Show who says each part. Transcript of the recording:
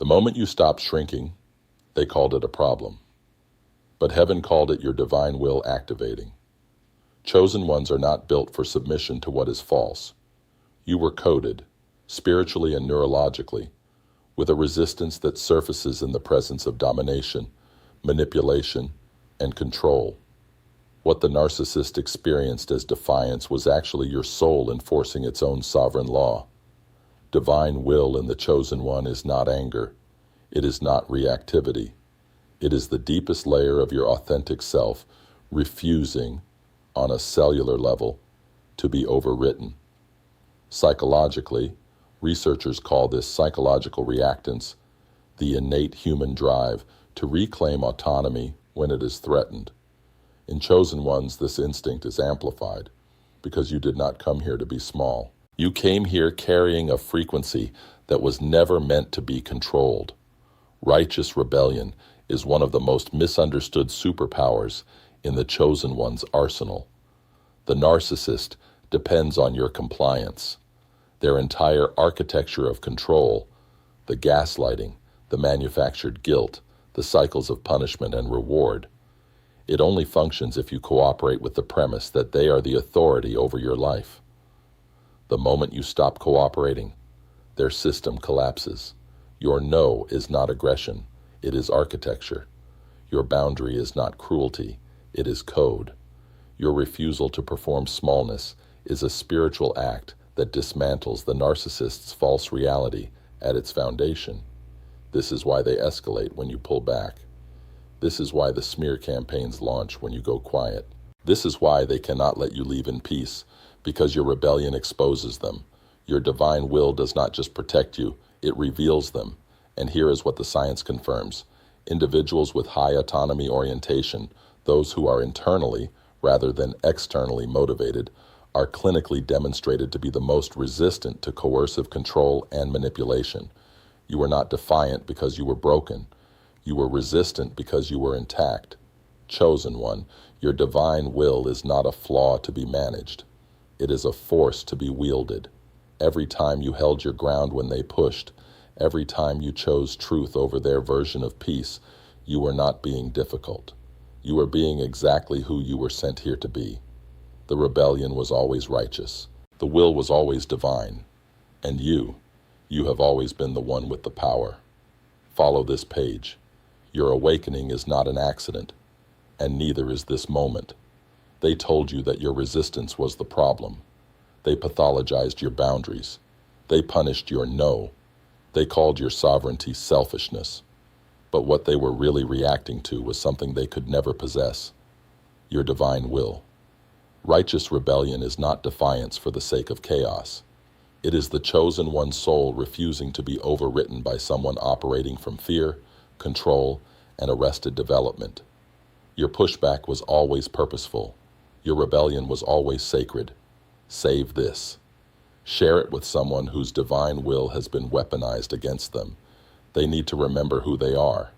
Speaker 1: The moment you stopped shrinking, they called it a problem. But heaven called it your divine will activating. Chosen ones are not built for submission to what is false. You were coded, spiritually and neurologically, with a resistance that surfaces in the presence of domination, manipulation, and control. What the narcissist experienced as defiance was actually your soul enforcing its own sovereign law. Divine will in the chosen one is not anger. It is not reactivity. It is the deepest layer of your authentic self refusing, on a cellular level, to be overwritten. Psychologically, researchers call this psychological reactance, the innate human drive to reclaim autonomy when it is threatened. In chosen ones, this instinct is amplified because you did not come here to be small. You came here carrying a frequency that was never meant to be controlled. Righteous rebellion is one of the most misunderstood superpowers in the chosen one's arsenal. The narcissist depends on your compliance. Their entire architecture of control, the gaslighting, the manufactured guilt, the cycles of punishment and reward, it only functions if you cooperate with the premise that they are the authority over your life. The moment you stop cooperating, their system collapses. Your no is not aggression, it is architecture. Your boundary is not cruelty, it is code. Your refusal to perform smallness is a spiritual act that dismantles the narcissist's false reality at its foundation. This is why they escalate when you pull back. This is why the smear campaigns launch when you go quiet. This is why they cannot let you leave in peace, because your rebellion exposes them. Your divine will does not just protect you, it reveals them. And here is what the science confirms. Individuals with high autonomy orientation, those who are internally rather than externally motivated, are clinically demonstrated to be the most resistant to coercive control and manipulation. You were not defiant because you were broken. You were resistant because you were intact. Chosen one, your divine will is not a flaw to be managed. It is a force to be wielded. Every time you held your ground when they pushed, every time you chose truth over their version of peace, you were not being difficult. You were being exactly who you were sent here to be. The rebellion was always righteous. The will was always divine. And you have always been the one with the power. Follow this page. Your awakening is not an accident, and neither is this moment. They told you that your resistance was the problem. They pathologized your boundaries. They punished your no. They called your sovereignty selfishness. But what they were really reacting to was something they could never possess: your divine will. Righteous rebellion is not defiance for the sake of chaos. It is the chosen one's soul refusing to be overwritten by someone operating from fear, control, and arrested development. Your pushback was always purposeful. Your rebellion was always sacred. Save this. Share it with someone whose divine will has been weaponized against them. They need to remember who they are.